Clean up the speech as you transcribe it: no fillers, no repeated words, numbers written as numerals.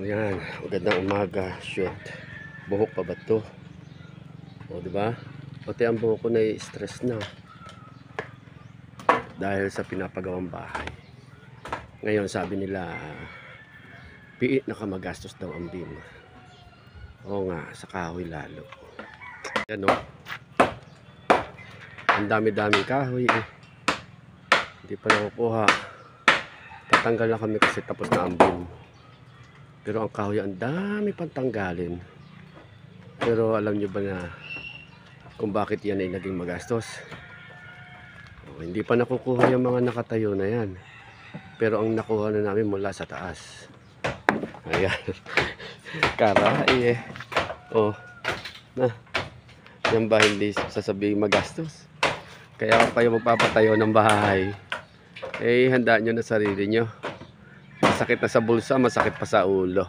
Ayan, magandang umaga. Shoot. Buhok pa ba to? O, diba? Pati ang buhok ko na stress na. Dahil sa pinapagawang bahay. Ngayon, sabi nila, piit na magastos daw ang BIM. Oo nga, sa kahoy lalo. Yan o. Ang dami-daming kahoy eh. Hindi pa nakukuha. Tatanggal na kami kasi tapos na ang BIM. Pero ang kahoy, ang dami pang tanggalin. Pero alam nyo ba na kung bakit yan ay naging magastos? Hindi pa nakukuha yung mga nakatayo na yan. Pero ang nakuha na namin mula sa taas. Ayan. Karay eh. Oh. Na. Yan ba hindi sasabihin magastos? Kaya kung kayo magpapatayo ng bahay, eh handaan nyo na sarili nyo. Masakit na sa bulsa, masakit pa sa ulo.